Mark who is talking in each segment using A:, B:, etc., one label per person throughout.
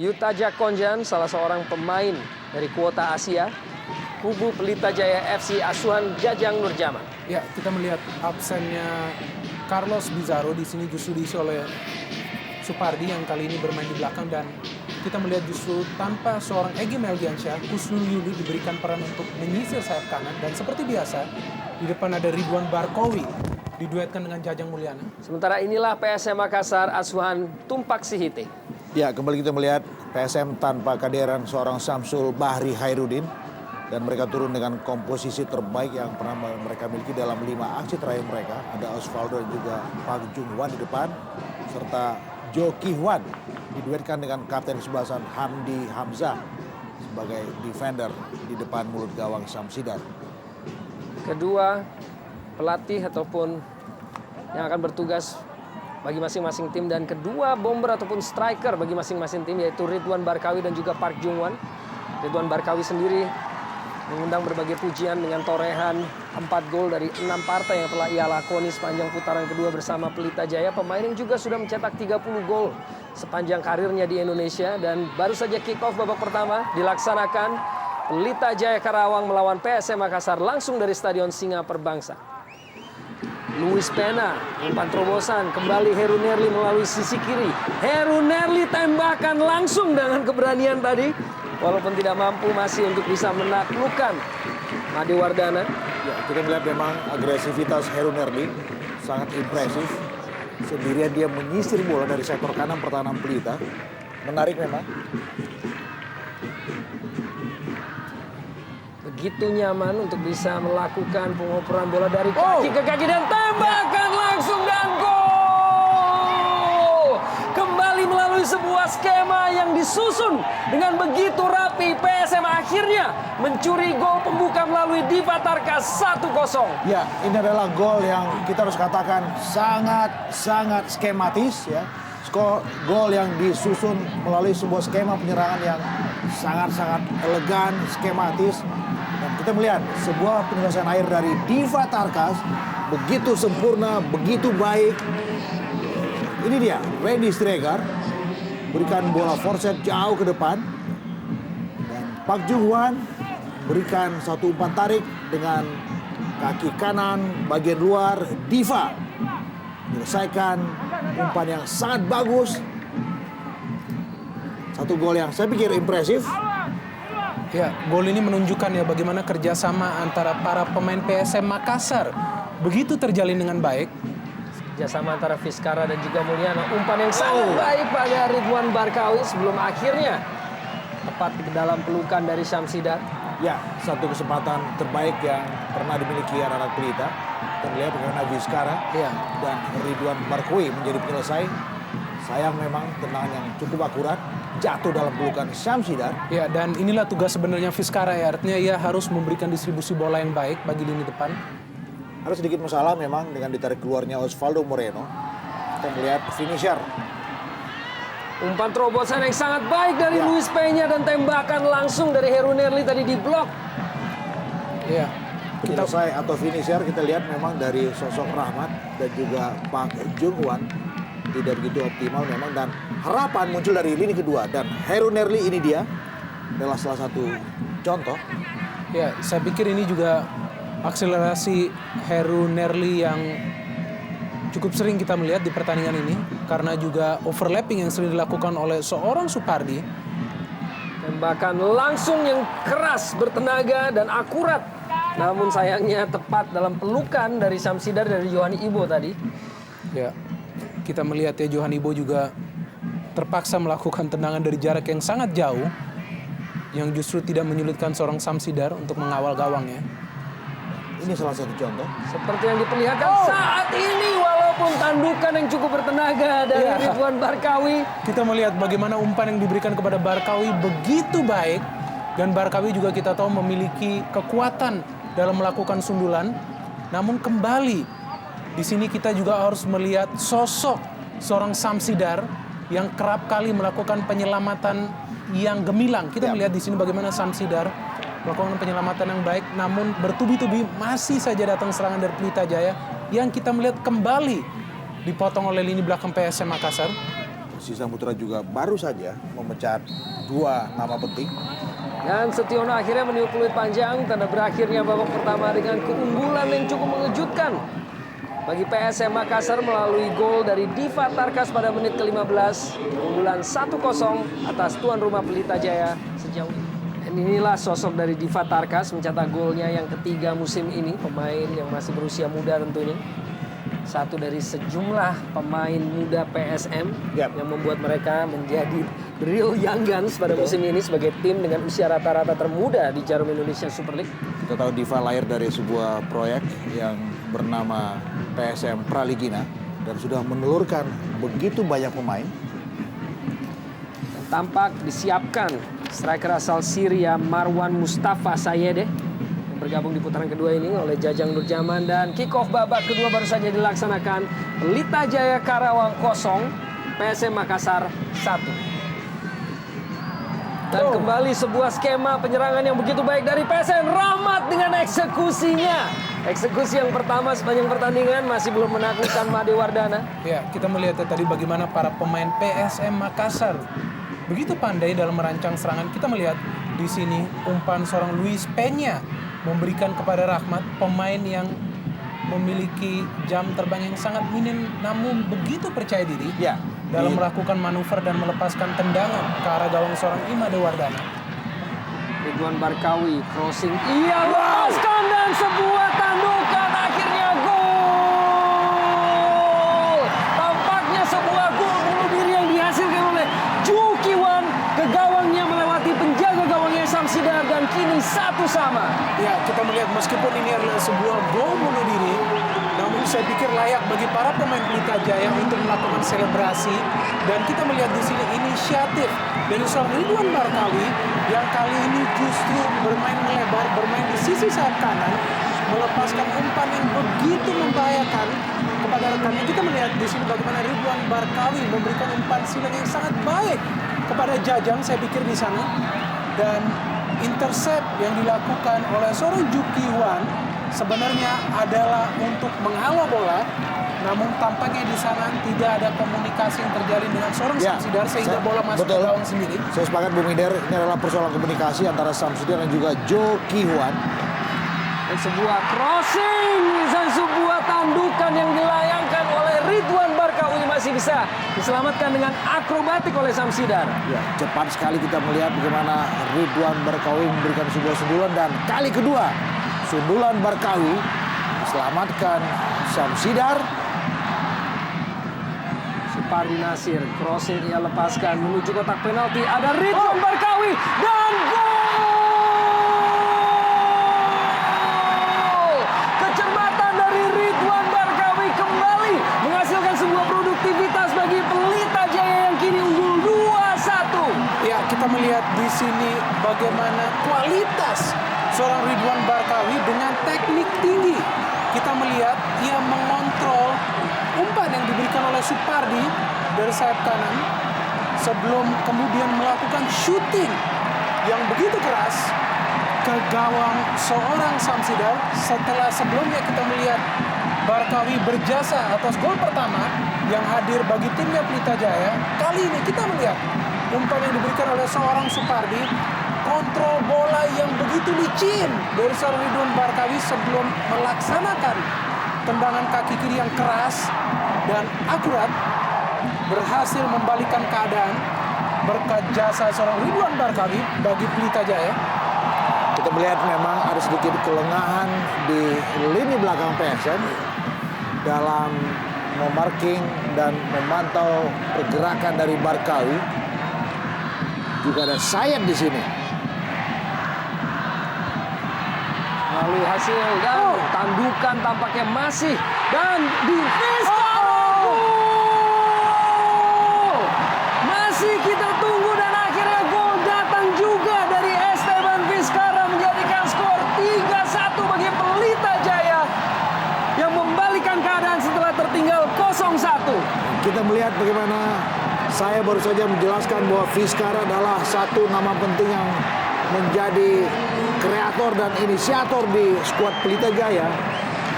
A: Yuta Jakonjan, salah seorang pemain dari kuota Asia, kubu Pelita Jaya FC asuhan Jajang Nurjaman.
B: Ya, kita melihat absennya Carlos Bizarro di sini justru diisi oleh Supardi yang kali ini bermain di belakang, dan kita melihat justru tanpa seorang Egy Melgiansyah, Kusnul Yuli diberikan peran untuk menyisir sayap kanan, dan seperti biasa di depan ada Ridwan Barkowi diduetkan dengan Jajang Mulyana.
A: Sementara inilah PSM Makassar asuhan Tumpak Sihite.
C: Ya, kembali kita melihat PSM tanpa kehadiran seorang Samsul Bahri Hairudin, dan mereka turun dengan komposisi terbaik yang pernah mereka miliki dalam 5 aksi terakhir mereka. Ada Osvaldo dan juga Park Jung Hwan di depan, serta Jo Ki Hwan diduetkan dengan kapten kesebelasan Hamdi Hamzah sebagai defender di depan mulut gawang Samsidar.
A: Kedua pelatih ataupun yang akan bertugas bagi masing-masing tim, dan kedua bomber ataupun striker bagi masing-masing tim, yaitu Ridwan Barkawi dan juga Park Jung Hwan. Ridwan Barkawi sendiri mengundang berbagai pujian dengan torehan 4 gol dari 6 partai yang telah ia lakoni sepanjang putaran kedua bersama Pelita Jaya. Pemain yang juga sudah mencetak 30 gol sepanjang karirnya di Indonesia, dan baru saja kick off babak pertama dilaksanakan Pelita Jaya Karawang melawan PSM Makassar langsung dari Stadion Singa Perbangsa. Luis Pena, umpan terobosan, kembali Heru Nerli melalui sisi kiri. Heru Nerli tembakan langsung dengan keberanian tadi, walaupun tidak mampu masih untuk bisa menaklukkan Made Wardana.
C: Ya, kita melihat memang agresivitas Heru Nerli sangat impresif. Sendirian dia menyisir bola dari sektor kanan pertahanan Pelita. Menarik memang.
A: Begitu nyaman untuk bisa melakukan pengoperan bola dari kaki ke kaki dan tembakan langsung dan gol! Kembali melalui sebuah skema yang disusun dengan begitu rapi, PSM akhirnya mencuri gol pembuka melalui Diva Tarkas 1-0.
C: Ya, ini adalah gol yang kita harus katakan sangat skematis ya. Gol yang disusun melalui sebuah skema penyerangan yang sangat elegan, skematis. Dan kita melihat sebuah penyelesaian air dari Diva Tarkas begitu sempurna, begitu baik. Ini dia, Randy Stregar berikan bola forset jauh ke depan. Dan Park Jung Hwan berikan satu umpan tarik dengan kaki kanan bagian luar. Diva menyelesaikan umpan yang sangat bagus. Satu gol yang saya pikir impresif.
B: Ya, gol ini menunjukkan ya bagaimana kerjasama antara para pemain PSM Makassar begitu terjalin dengan baik.
A: Kerjasama antara Fiskara dan juga Mulyana. Umpan yang sangat baik pada Ridwan Barkawi sebelum akhirnya tepat ke dalam pelukan dari Samsidar.
C: Ya, satu kesempatan terbaik yang pernah dimiliki anak-anak Pelita. Kita melihat bagaimana Fiskara dan Ridwan Barkawi menjadi penyelesai. Sayang memang tendangan yang cukup akurat jatuh dalam pelukan Samsidar.
B: Ya, dan inilah tugas sebenarnya Fiskara ya. Artinya ia harus memberikan distribusi bola yang baik bagi lini depan.
C: Ada sedikit masalah memang dengan ditarik keluarnya Osvaldo Moreno. Kita melihat finisher.
A: Umpan terobosan yang sangat baik dari Luis Peña dan tembakan langsung dari Heru Nerli tadi di blok.
B: Iya.
C: Penyelesai atau finisher kita lihat memang dari sosok Rahmat dan juga Park Jung Hwan tidak begitu optimal memang, dan harapan muncul dari lini kedua, dan Heru Nerli ini dia adalah salah satu contoh.
B: Ya, saya pikir ini juga akselerasi Heru Nerli yang cukup sering kita melihat di pertandingan ini, karena juga overlapping yang sering dilakukan oleh seorang Supardi.
A: Tembakan langsung yang keras, bertenaga dan akurat. Namun sayangnya tepat dalam pelukan dari Samsidar dari Yohani Ibo tadi.
B: Ya, kita melihat ya Yohani Ibo juga terpaksa melakukan tendangan dari jarak yang sangat jauh, yang justru tidak menyulitkan seorang Samsidar untuk mengawal gawangnya.
C: Ini salah satu contoh.
A: Seperti yang diperlihatkan saat ini, walaupun tandukan yang cukup bertenaga dari Ridwan Barkawi.
B: Kita melihat bagaimana umpan yang diberikan kepada Barkawi begitu baik, dan Barkawi juga kita tahu memiliki kekuatan dalam melakukan sundulan. Namun kembali di sini kita juga harus melihat sosok seorang Samsidar yang kerap kali melakukan penyelamatan yang gemilang. Kita melihat di sini bagaimana Samsidar melakukan penyelamatan yang baik, namun bertubi-tubi masih saja datang serangan dari Pelita Jaya yang kita melihat kembali dipotong oleh lini belakang PSM Makassar.
C: Sisa Putra juga baru saja memecat 2 nama penting.
A: Dan Setiono akhirnya meniup peluit panjang, tanda berakhirnya babak pertama dengan keunggulan yang cukup mengejutkan bagi PSM Makassar melalui gol dari Diva Tarkas pada menit ke-15. Keunggulan 1-0 atas tuan rumah Pelita Jaya sejauh ini. Dan inilah sosok dari Diva Tarkas mencetak golnya yang ketiga musim ini. Pemain yang masih berusia muda tentunya. Satu dari sejumlah pemain muda PSM
C: Yap.
A: yang membuat mereka menjadi real young guns pada musim ini sebagai tim dengan usia rata-rata termuda di Jarum Indonesia Super League.
C: Kita tahu Diva lahir dari sebuah proyek yang bernama PSM Praligina dan sudah menelurkan begitu banyak pemain.
A: Dan tampak disiapkan striker asal Syria Marwan Mustafa Sayede yang bergabung di putaran kedua ini oleh Jajang Nurjaman, dan kick off babak kedua baru saja dilaksanakan. Pelita Jaya Karawang 0, PSM Makassar 1. Dan kembali sebuah skema penyerangan yang begitu baik dari PSM. Rahmat dengan eksekusinya. Eksekusi yang pertama sepanjang pertandingan masih belum menaklukkan Made Wardana.
B: Ya, kita melihat tadi bagaimana para pemain PSM Makassar begitu pandai dalam merancang serangan. Kita melihat di sini umpan seorang Luis Peña memberikan kepada Rahmat, pemain yang memiliki jam terbang yang sangat minim namun begitu percaya diri
C: Ya.
B: dalam melakukan manuver dan melepaskan tendangan ke arah gawang seorang Imade Wardana.
A: Ridwan Barkawi crossing, ia lepaskan dan sebuah tandukan, akhirnya gol. Tampaknya sebuah gol bunuh diri yang dihasilkan oleh Ju Kiwan ke gawangnya melewati penjaga gawangnya Samsidar, dan kini 1-1.
B: Ya, kita melihat meskipun ini adalah sebuah gol bunuh diri, namun saya pikir layak bagi para pemain Pelita Jaya untuk melakukan selebrasi. Dan kita melihat di sini inisiatif dari seorang Ridwan Barkawi yang kali ini justru bermain melebar, bermain di sisi sayap kanan, melepaskan umpan yang begitu membahayakan kepada rekannya. Kita melihat di sini bagaimana Ridwan Barkawi memberikan umpan silang yang sangat baik kepada Jajang, saya pikir di sana. Dan intercept yang dilakukan oleh seorang Juki Wan sebenarnya adalah untuk menghalau bola, namun tampaknya di sana tidak ada komunikasi yang terjalin dengan seorang Samsidar sehingga bola masuk ke gawang sendiri.
C: Saya sepakat Bu Mider, ini adalah persoalan komunikasi antara Samsidar dan juga Jo Ki-hwan.
A: Dan sebuah crossing dan sebuah tandukan yang dilayangkan oleh Ridwan Barkawi masih bisa diselamatkan dengan akrobatik oleh Samsidar.
C: Ya, cepat sekali kita melihat bagaimana Ridwan Barkawi memberikan sebuah sundulan, dan kali kedua sundulan Barkawi diselamatkan Samsidar.
A: Supardi Nasir crossing, ia lepaskan menuju kotak penalti, ada Ridwan Barkawi dan gol! Kecermatan dari Ridwan Barkawi kembali menghasilkan sebuah produktivitas bagi Pelita Jaya yang kini unggul 2-1.
B: Ya, kita melihat di sini bagaimana kualitas seorang Ridwan Barkawi dengan teknik tinggi. Kita melihat ia mengontrol umpan yang diberikan oleh Supardi dari sayap kanan sebelum kemudian melakukan shooting yang begitu keras ke gawang seorang Samsidar. Setelah sebelumnya kita melihat Barkawi berjasa atas gol pertama yang hadir bagi timnya Pelita Jaya, kali ini kita melihat umpan yang diberikan oleh seorang Supardi, kontrol bola yang begitu licin dari seorang Ridwan Barkawi sebelum melaksanakan tendangan kaki kiri yang keras dan akurat, berhasil membalikan keadaan berkat jasa seorang Ridwan Barkawi bagi Pelita Jaya.
C: Kita melihat memang ada sedikit kelengahan di lini belakang PSM dalam memarking dan memantau pergerakan dari Barkawi. Juga ada Sayed di sini.
A: Lalu hasil dan tandukan tampaknya masih, dan di Vizcarra gol! Masih kita tunggu dan akhirnya gol datang juga dari Esteban Vizcarra menjadikan skor 3-1 bagi Pelita Jaya yang membalikan keadaan setelah tertinggal 0-1.
C: Kita melihat bagaimana saya baru saja menjelaskan bahwa Vizcarra adalah satu nama penting yang menjadi kreator dan inisiator di skuad Pelita Jaya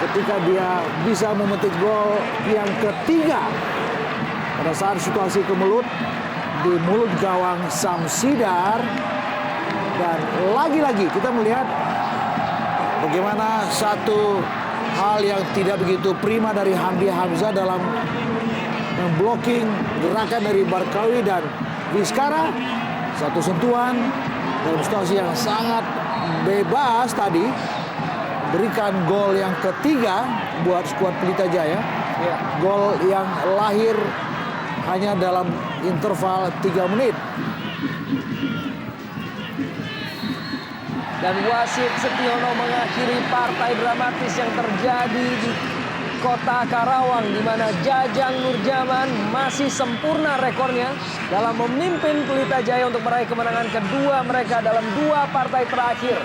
C: ketika dia bisa memetik gol yang ketiga pada saat situasi kemelut di mulut gawang Samsidar. Dan lagi-lagi kita melihat bagaimana satu hal yang tidak begitu prima dari Hamdi Hamzah dalam memblocking gerakan dari Barkawi dan Vizcara. Satu sentuhan dalam situasi yang sangat bebas tadi berikan gol yang ketiga buat skuad Pelita Jaya.
A: Ya.
C: Gol yang lahir hanya dalam interval 3 menit.
A: Dan wasit Setiono mengakhiri partai dramatis yang terjadi di Kota Karawang, di mana Jajang Nurjaman masih sempurna rekornya dalam memimpin Pelita Jaya untuk meraih kemenangan kedua mereka dalam 2 partai terakhir.